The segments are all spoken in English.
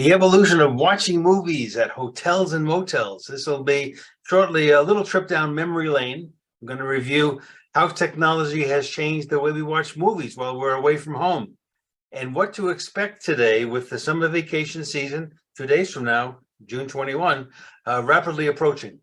The evolution of watching movies at hotels and motels. This will be shortly a little trip down memory lane. I'm going to review how technology has changed the way we watch movies while we're away from home, and what to expect today with the summer vacation season, 2 days from now, June 21, rapidly approaching.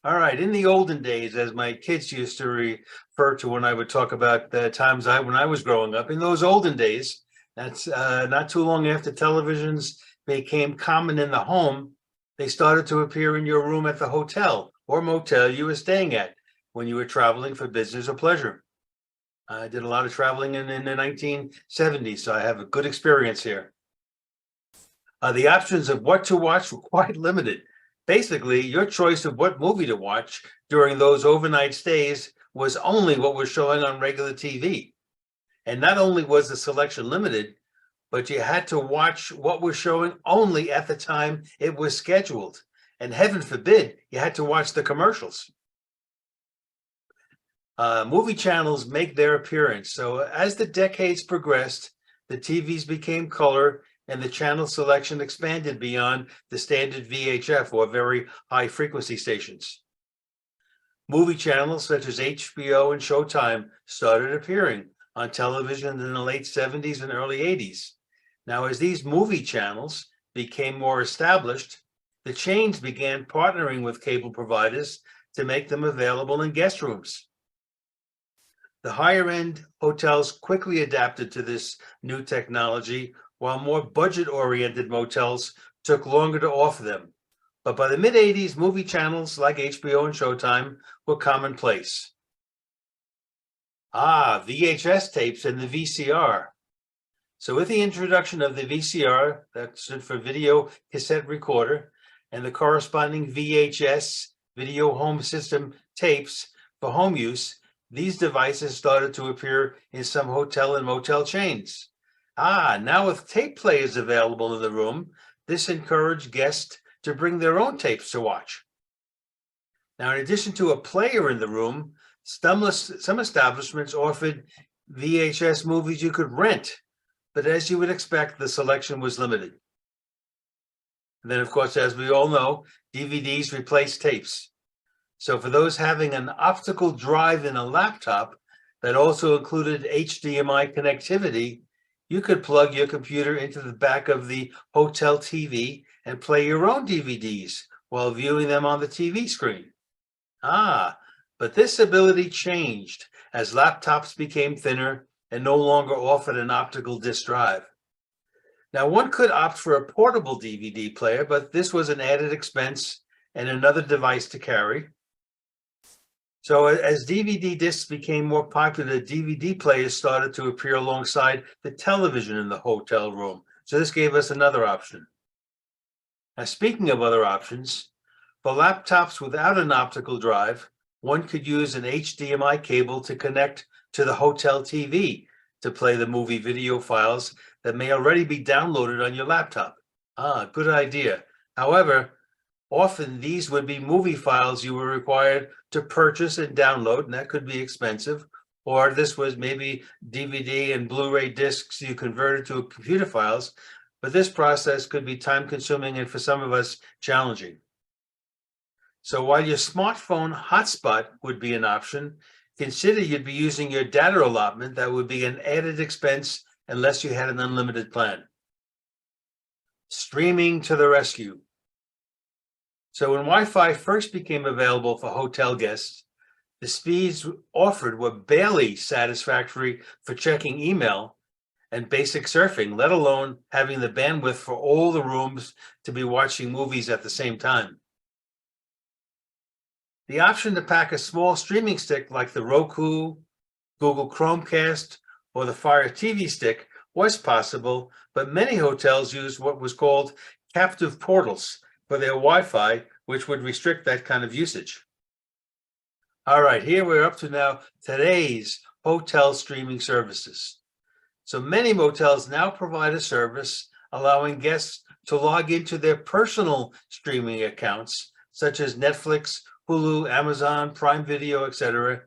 All right, in the olden days, as my kids used to refer to when I would talk about the times when I was growing up, in those olden days, that's not too long after televisions became common in the home, they started to appear in your room at the hotel or motel you were staying at when you were traveling for business or pleasure. I did a lot of traveling in the 1970s, so I have a good experience here. The options of what to watch were quite limited. Basically, your choice of what movie to watch during those overnight stays was only what was showing on regular TV. And not only was the selection limited, but you had to watch what was showing only at the time it was scheduled. And heaven forbid, you had to watch the commercials. Movie channels make their appearance. So as the decades progressed, the TVs became color and the channel selection expanded beyond the standard VHF or very high frequency stations. Movie channels such as HBO and Showtime started appearing on television in the late 70s and early 80s. Now, as these movie channels became more established, the chains began partnering with cable providers to make them available in guest rooms. The higher-end hotels quickly adapted to this new technology, while more budget-oriented motels took longer to offer them. But by the mid-80s, movie channels like HBO and Showtime were commonplace. VHS tapes and the VCR. So with the introduction of the VCR, that stood for video cassette recorder, and the corresponding VHS, video home system tapes for home use, these devices started to appear in some hotel and motel chains. Now with tape players available in the room, this encouraged guests to bring their own tapes to watch. Now, in addition to a player in the room, some establishments offered VHS movies you could rent, but as you would expect, the selection was limited. And then, of course, as we all know, DVDs replaced tapes. So for those having an optical drive in a laptop that also included HDMI connectivity, you could plug your computer into the back of the hotel TV and play your own DVDs while viewing them on the TV screen. But this ability changed as laptops became thinner and no longer offered an optical disc drive. Now, one could opt for a portable DVD player, but this was an added expense and another device to carry. So as DVD discs became more popular, DVD players started to appear alongside the television in the hotel room. So this gave us another option. Now, speaking of other options, for laptops without an optical drive, one could use an HDMI cable to connect to the hotel TV to play the movie video files that may already be downloaded on your laptop. Good idea. However, often these would be movie files you were required to purchase and download, and that could be expensive. Or this was maybe DVD and Blu-ray discs you converted to computer files, but this process could be time-consuming and for some of us challenging. So while your smartphone hotspot would be an option, consider you'd be using your data allotment. That would be an added expense unless you had an unlimited plan. Streaming to the rescue. So when Wi-Fi first became available for hotel guests, the speeds offered were barely satisfactory for checking email and basic surfing, let alone having the bandwidth for all the rooms to be watching movies at the same time. The option to pack a small streaming stick like the Roku, Google Chromecast, or the Fire TV stick was possible, but many hotels used what was called captive portals for their Wi-Fi, which would restrict that kind of usage. All right, here we're up to now today's hotel streaming services. So many motels now provide a service allowing guests to log into their personal streaming accounts, such as Netflix, Hulu, Amazon, Prime Video, etc.,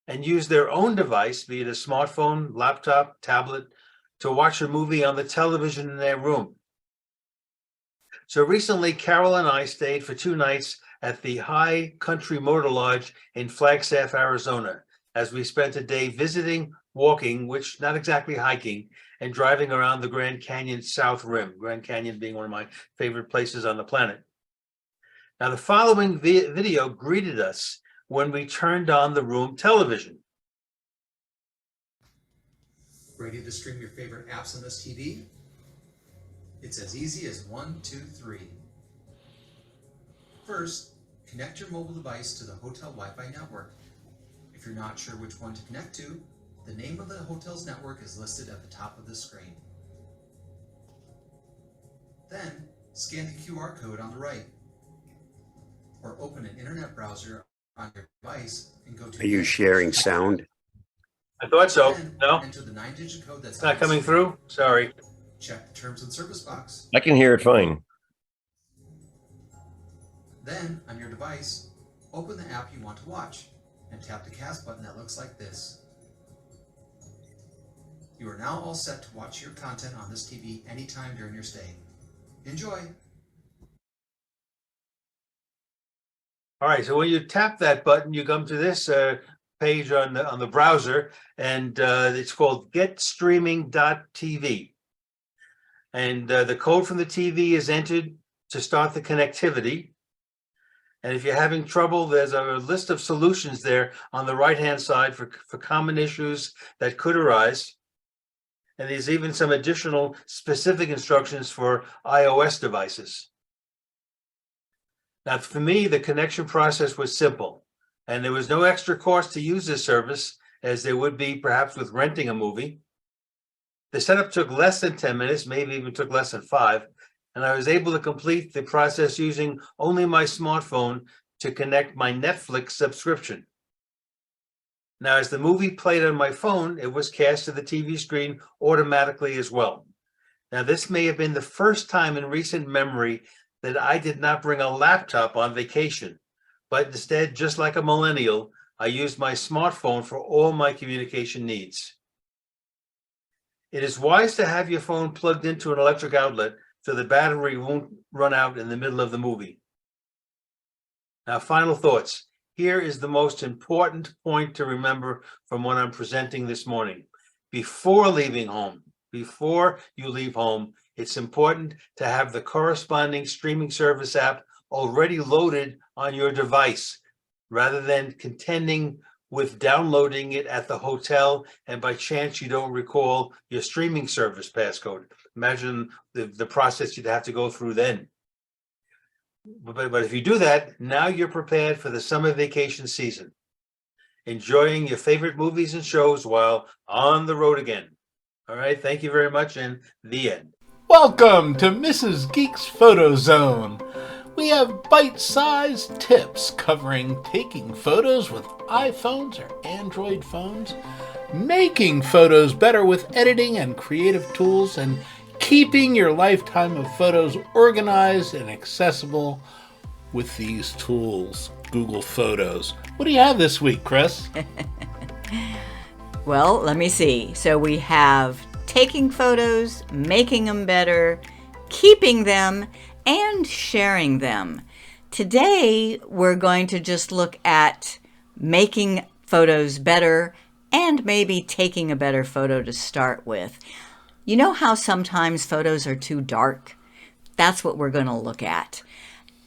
and use their own device, be it a smartphone, laptop, tablet, to watch a movie on the television in their room. So recently, Carol and I stayed for 2 nights at the High Country Motor Lodge in Flagstaff, Arizona, as we spent a day visiting, walking, which not exactly hiking, and driving around the Grand Canyon South Rim, Grand Canyon being one of my favorite places on the planet. Now, the following video greeted us when we turned on the room television. Ready to stream your favorite apps on this TV? It's as easy as 1, 2, 3. First, connect your mobile device to the hotel Wi-Fi network. If you're not sure which one to connect to, the name of the hotel's network is listed at the top of the screen. Then, scan the QR code on the right, or open an internet browser on your device and go to... Are you sharing sound? I thought so. Then, No, enter the 9-digit code that's it's not on the coming screen. through. Sorry. Check the terms and service box. I can hear it fine. Then, on your device, open the app you want to watch and tap the cast button that looks like this. You are now all set to watch your content on this TV anytime during your stay. Enjoy! All right, so when you tap that button, you come to this page on the browser, and it's called getstreaming.tv. And the code from the TV is entered to start the connectivity. And if you're having trouble, there's a list of solutions there on the right-hand side for common issues that could arise. And there's even some additional specific instructions for iOS devices. Now, for me, the connection process was simple, and there was no extra cost to use this service, as there would be perhaps with renting a movie. The setup took less than 10 minutes, maybe even took less than 5, and I was able to complete the process using only my smartphone to connect my Netflix subscription. Now, as the movie played on my phone, it was cast to the TV screen automatically as well. Now, this may have been the first time in recent memory that I did not bring a laptop on vacation, but instead, just like a millennial, I used my smartphone for all my communication needs. It is wise to have your phone plugged into an electric outlet so the battery won't run out in the middle of the movie. Now, final thoughts. Here is the most important point to remember from what I'm presenting this morning. Before leaving home, before you leave home, it's important to have the corresponding streaming service app already loaded on your device, rather than contending with downloading it at the hotel and by chance you don't recall your streaming service passcode. Imagine the process you'd have to go through then. But if you do that, now you're prepared for the summer vacation season, enjoying your favorite movies and shows while on the road again. All right, thank you very much, and the end. Welcome to Mrs. Geek's Photo Zone. We have bite-sized tips covering taking photos with iPhones or Android phones, making photos better with editing and creative tools, and keeping your lifetime of photos organized and accessible with these tools, Google Photos. What do you have this week, Chris? Well, let me see. So we have taking photos, making them better, keeping them, and sharing them. Today, we're going to just look at making photos better and maybe taking a better photo to start with. You know how sometimes photos are too dark? That's what we're going to look at.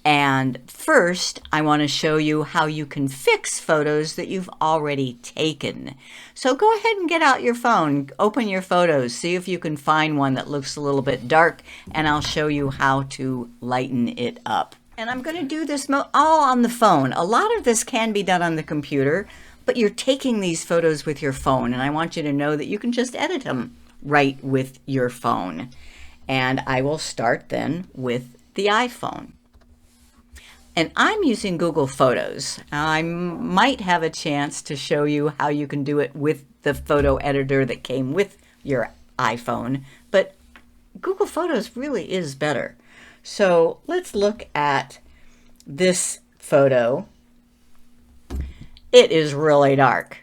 And first, I want to show you how you can fix photos that you've already taken. So go ahead and get out your phone, open your photos, see if you can find one that looks a little bit dark, and I'll show you how to lighten it up. And I'm going to do this all on the phone. A lot of this can be done on the computer, but you're taking these photos with your phone, and I want you to know that you can just edit them right with your phone. And I will start then with the iPhone. And I'm using Google Photos. I might have a chance to show you how you can do it with the photo editor that came with your iPhone, but Google Photos really is better. So let's look at this photo. It is really dark.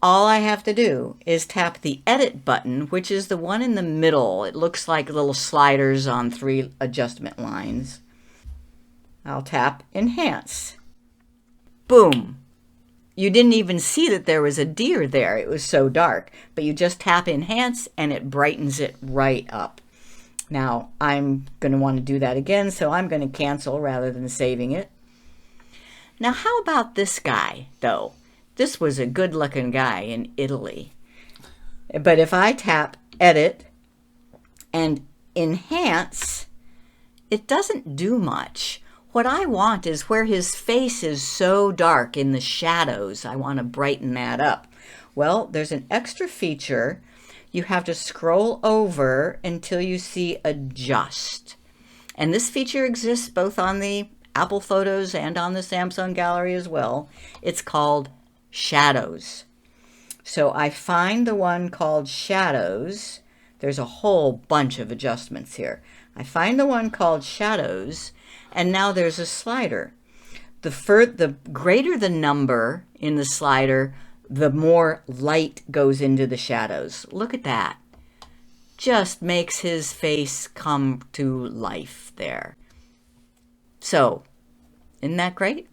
all I have to do is tap the edit button, which is the one in the middle. It looks like little sliders on 3 adjustment lines. I'll tap enhance. Boom. You didn't even see that there was a deer there. It was so dark. But you just tap enhance and it brightens it right up. Now, I'm going to want to do that again, so I'm going to cancel rather than saving it. Now, how about this guy, though? This was a good-looking guy in Italy. But if I tap edit and enhance, it doesn't do much. What I want is where his face is so dark in the shadows. I want to brighten that up. Well, there's an extra feature. You have to scroll over until you see adjust. And this feature exists both on the Apple Photos and on the Samsung Gallery as well. It's called shadows. So I find the one called shadows. There's a whole bunch of adjustments here. I find the one called shadows, and now there's a slider. The greater the number in the slider, the more light goes into the shadows. Look at that. Just makes his face come to life there. So, isn't that great?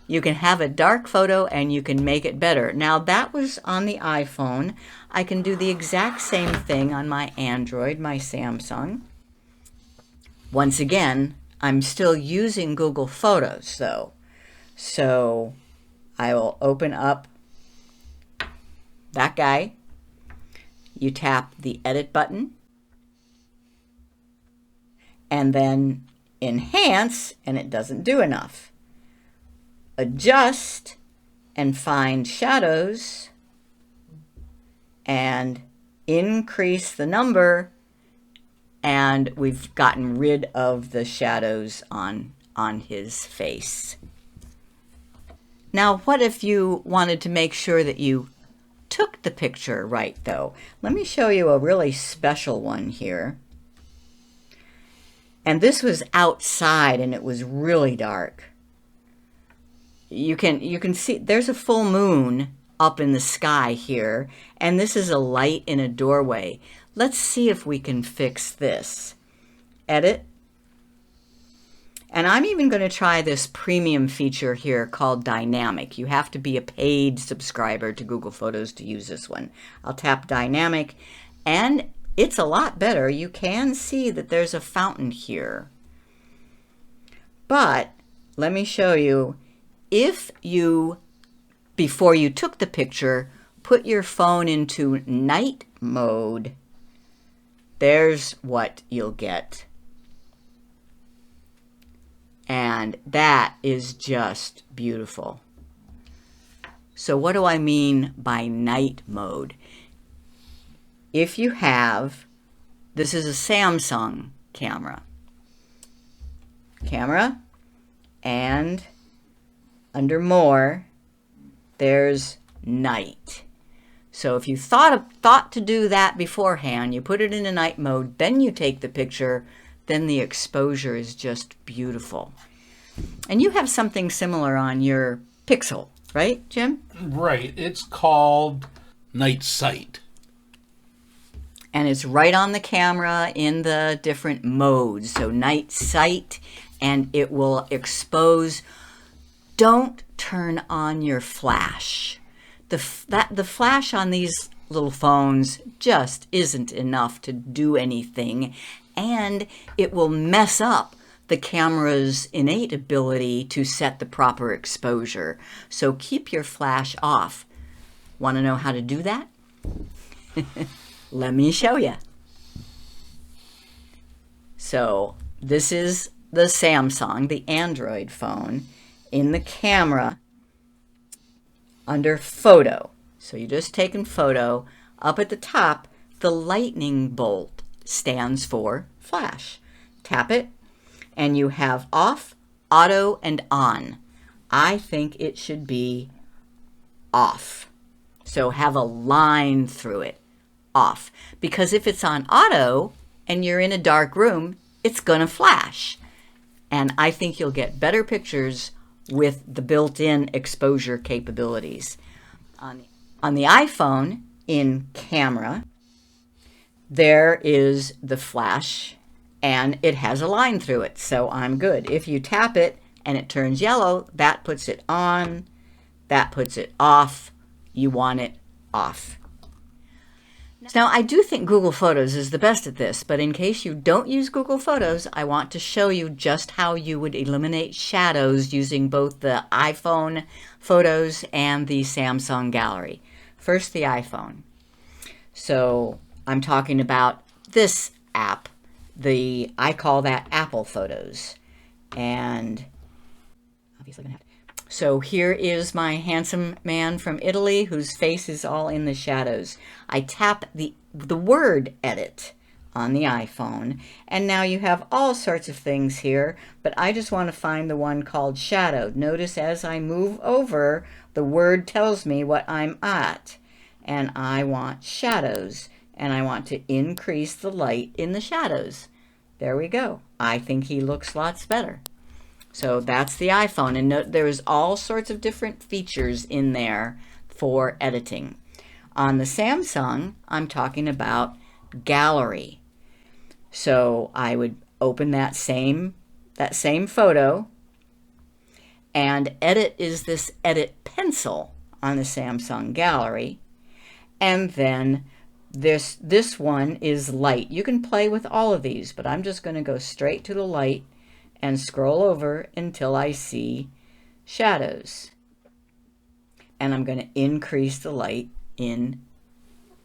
You can have a dark photo and you can make it better. Now, that was on the iPhone. I can do the exact same thing on my Android, my Samsung. Once again, I'm still using Google Photos, though. So I will open up that guy. You tap the edit button. And then enhance, and it doesn't do enough. Adjust and find shadows and increase the number, and we've gotten rid of the shadows on his face. Now, what if you wanted to make sure that you took the picture right, though? Let me show you a really special one here. And this was outside and it was really dark. You can see there's a full moon up in the sky here, and this is a light in a doorway. Let's see if we can fix this. Edit. And I'm even going to try this premium feature here called Dynamic. You have to be a paid subscriber to Google Photos to use this one. I'll tap Dynamic, and it's a lot better. You can see that there's a fountain here. But let me show you, if you, before you took the picture, put your phone into night mode, there's what you'll get. And that is just beautiful. So what do I mean by night mode? If you have, this is a Samsung camera. Camera, and under more, there's night. So if you thought to do that beforehand, you put it in a night mode, then you take the picture, then the exposure is just beautiful. And you have something similar on your Pixel, right, Jim? Right. It's called Night Sight. And it's right on the camera in the different modes. So night sight, and it will expose. Don't turn on your flash. The flash on these little phones just isn't enough to do anything, and it will mess up the camera's innate ability to set the proper exposure. So keep your flash off. Want to know how to do that? Let me show you. So this is the Samsung, the Android phone, in the camera under photo. So you're just taking photo. Up at the top, the lightning bolt stands for flash. Tap it, and you have off, auto, and on. I think it should be off. So have a line through it. Off, because if it's on auto and you're in a dark room, it's going to flash. And I think you'll get better pictures with the built-in exposure capabilities. On the iPhone, in Camera, there is the flash, and it has a line through it, so I'm good. If you tap it and it turns yellow, that puts it on, that puts it off. You want it off. Now, I do think Google Photos is the best at this, but in case you don't use Google Photos, I want to show you just how you would eliminate shadows using both the iPhone Photos and the Samsung Gallery. First, the iPhone. So I'm talking about this app. I call that Apple Photos. And obviously I'm gonna have to. So here is my handsome man from Italy whose face is all in the shadows. I tap the word edit on the iPhone, and now you have all sorts of things here, but I just want to find the one called shadow. Notice as I move over, the word tells me what I'm at, and I want shadows, and I want to increase the light in the shadows. There we go. I think he looks lots better. So that's the iPhone, and note there's all sorts of different features in there for editing. On the Samsung, I'm talking about Gallery. So I would open that same photo, and Edit is this Edit pencil on the Samsung Gallery, and then this one is Light. You can play with all of these, but I'm just going to go straight to the Light and scroll over until I see shadows. And I'm going to increase the light in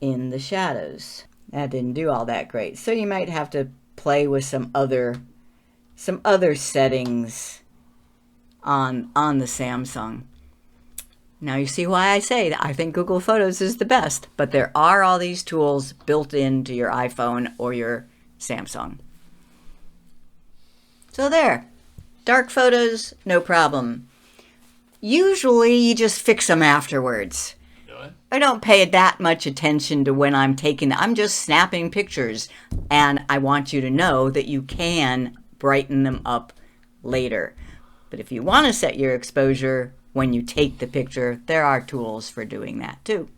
the shadows. That didn't do all that great. So you might have to play with some other settings on the Samsung. Now you see why I say that I think Google Photos is the best, but there are all these tools built into your iPhone or your Samsung. So there, dark photos, no problem. Usually you just fix them afterwards. I don't pay that much attention to when I'm just snapping pictures, and I want you to know that you can brighten them up later. But if you want to set your exposure when you take the picture, there are tools for doing that too.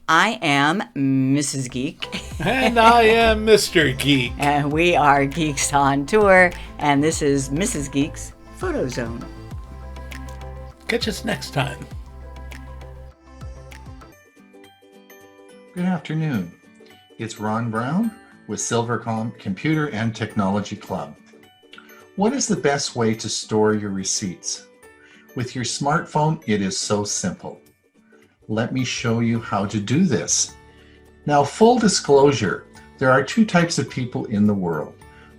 I am Mrs. Geek. And I am Mr. Geek. And we are Geeks on Tour, and this is Mrs. Geek's Photo Zone. Catch us next time. Good afternoon. It's Ron Brown with Silvercom Computer and Technology Club. What is the best way to store your receipts? With your smartphone, it is so simple. Let me show you how to do this. Now, full disclosure, there are two types of people in the world.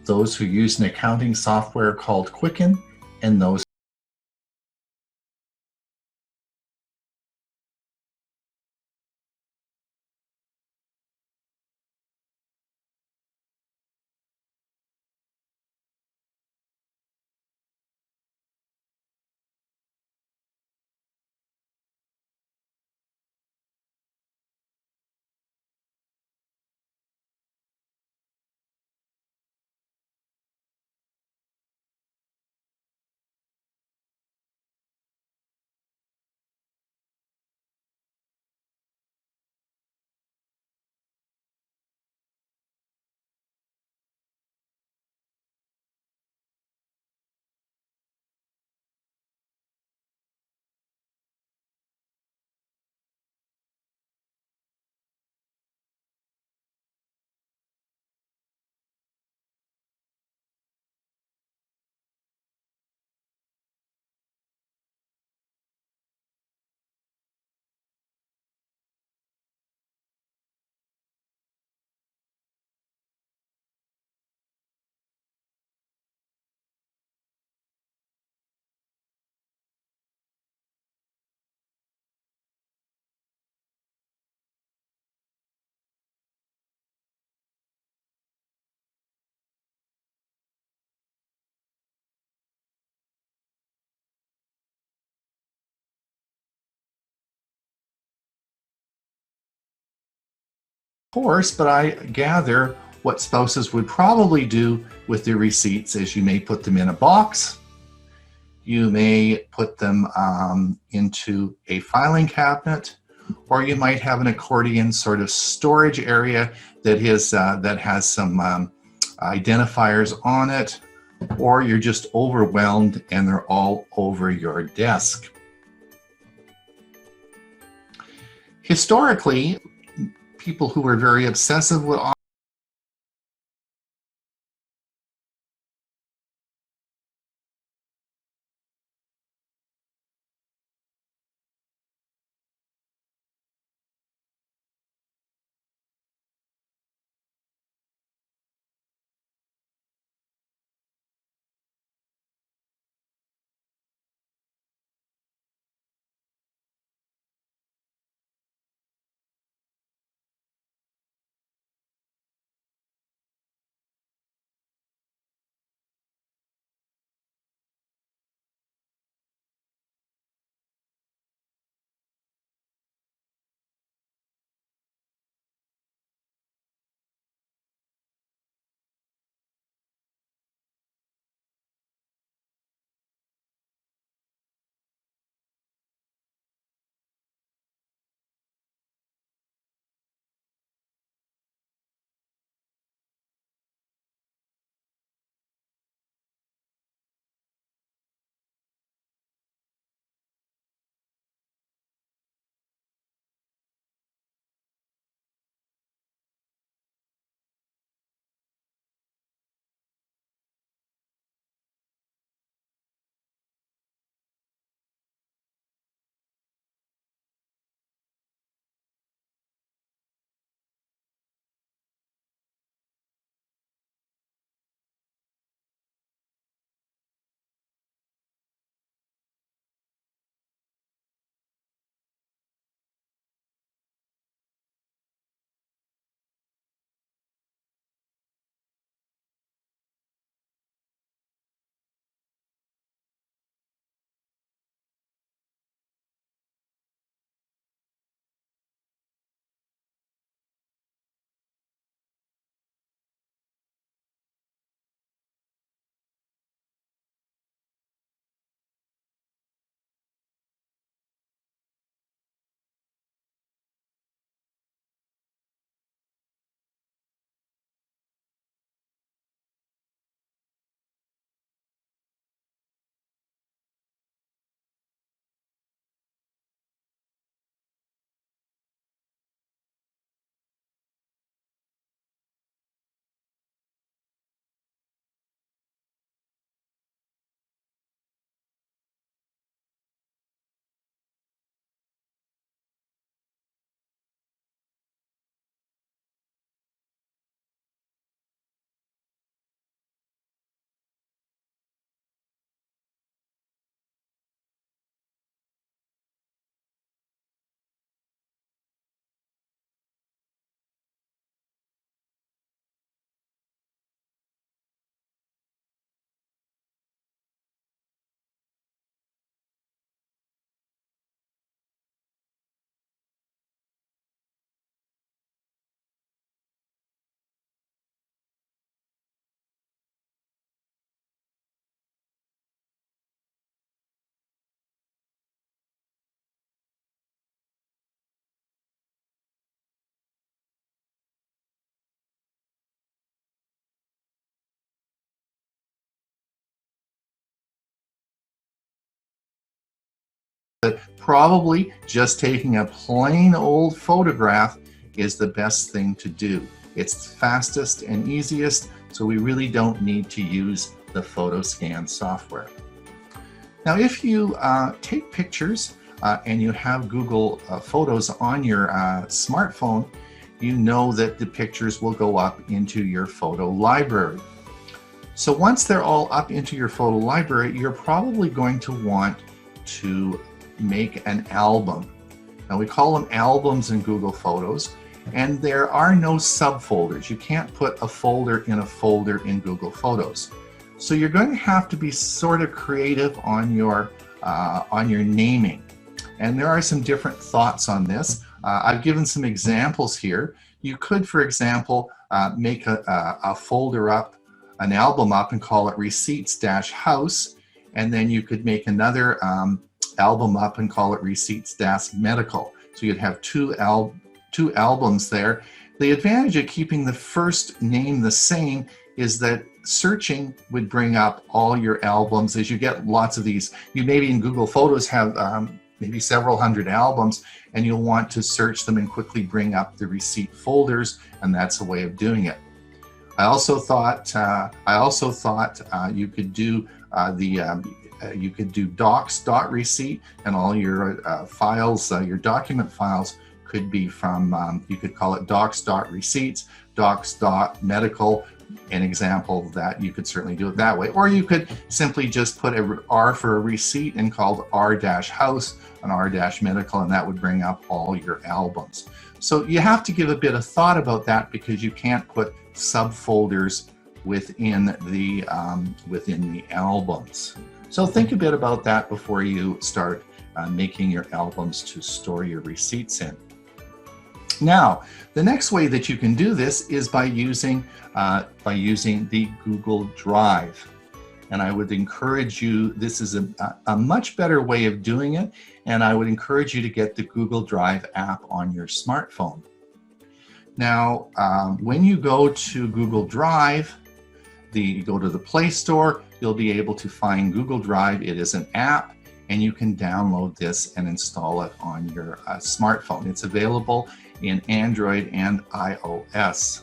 Those who use an accounting software called Quicken, and those course, but I gather what spouses would probably do with their receipts is you may put them in a box, you may put them into a filing cabinet, or you might have an accordion sort of storage area that has some identifiers on it, or you're just overwhelmed and they're all over your desk. Historically, people who were very obsessive would probably just taking a plain old photograph is the best thing to do. It's fastest and easiest, so we really don't need to use the photo scan software. Now, if you take pictures and you have Google Photos on your smartphone, you know that the pictures will go up into your photo library. So once they're all up into your photo library, you're probably going to want to make an album. Now, we call them albums in Google Photos, and there are no subfolders. You can't put a folder in Google Photos. So you're going to have to be sort of creative on your naming. And there are some different thoughts on this. I've given some examples here. You could, for example, make a folder up, an album up, and call it Receipts-House, and then you could make another album up and call it Receipts-Medical. So you'd have two albums there. The advantage of keeping the first name the same is that searching would bring up all your albums. As you get lots of these, you maybe in Google Photos have maybe several hundred albums, and you'll want to search them and quickly bring up the receipt folders, and that's a way of doing it. I also thought you could do you could do docs.receipt, and all your files, your document files could be from, you could call it docs.receipts, docs.medical, an example that you could certainly do it that way. Or you could simply just put a R for a receipt and called R-house and R-medical, and that would bring up all your albums. So you have to give a bit of thought about that, because you can't put subfolders within the albums. So think a bit about that before you start making your albums to store your receipts in. Now, the next way that you can do this is by using the Google Drive. And I would encourage you, this is a much better way of doing it, and I would encourage you to get the Google Drive app on your smartphone. Now, when you go to Google Drive, you go to the Play Store, you'll be able to find Google Drive. It is an app, and you can download this and install it on your smartphone. It's available in Android and iOS.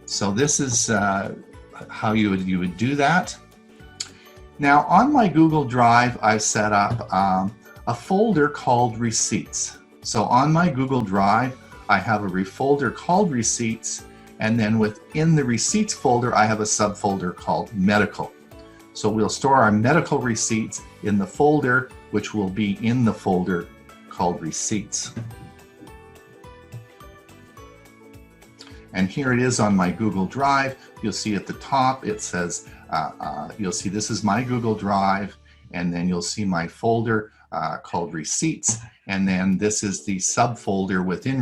So this is how you would do that. Now, on my Google Drive, I've set up a folder called Receipts. So on my Google Drive, I have a folder called Receipts, and then within the Receipts folder, I have a subfolder called Medical. So we'll store our medical receipts in the folder, which will be in the folder called Receipts. And here it is on my Google Drive. You'll see at the top, it says, you'll see this is my Google Drive, and then you'll see my folder called Receipts. And then this is the subfolder within.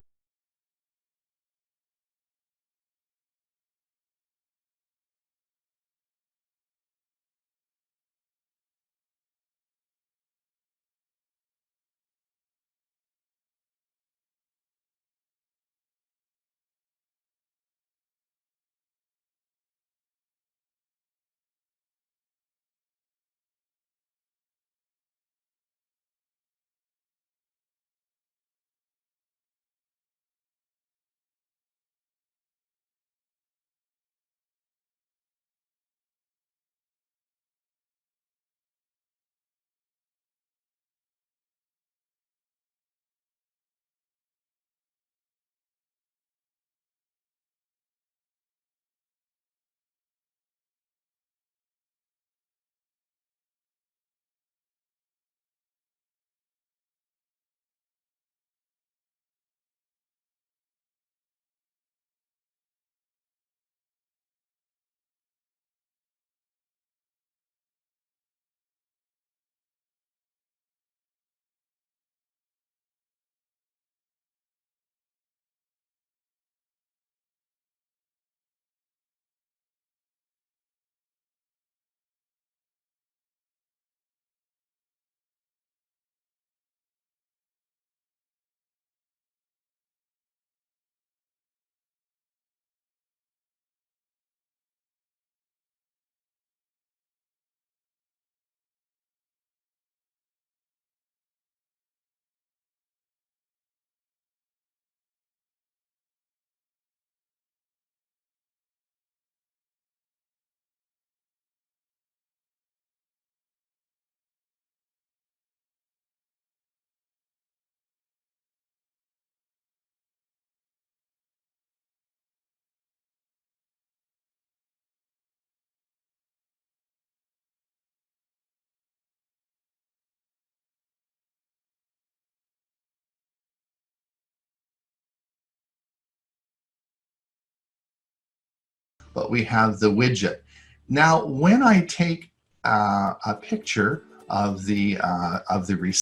But we have the widget. Now, when I take a picture of the receipt,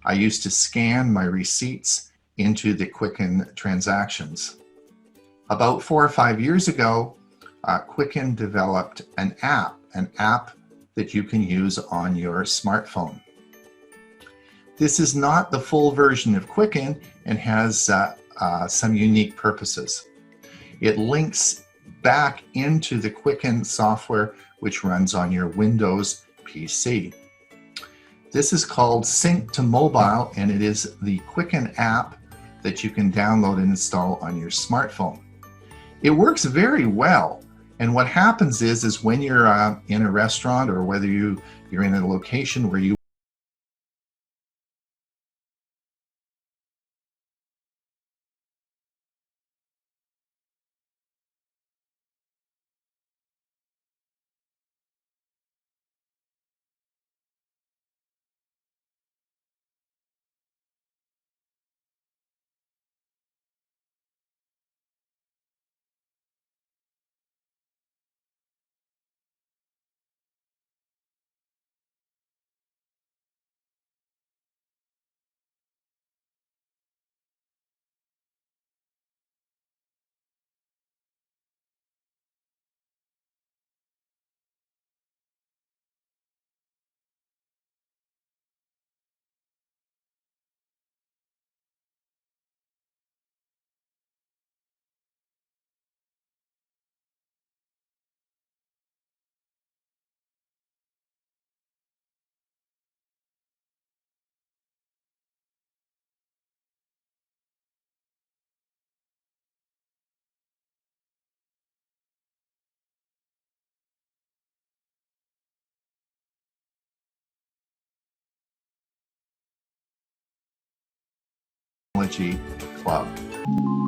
I used to scan my receipts into the Quicken transactions. About 4 or 5 years ago, Quicken developed an app that you can use on your smartphone. This is not the full version of Quicken and has some unique purposes. It links back into the Quicken software, which runs on your Windows PC. This is called Sync to Mobile, and it is the Quicken app that you can download and install on your smartphone. It works very well, and what happens is when you're in a restaurant, or whether you're in a location where you 𝕊𝕬𝔸 𝕊𝕬 Club.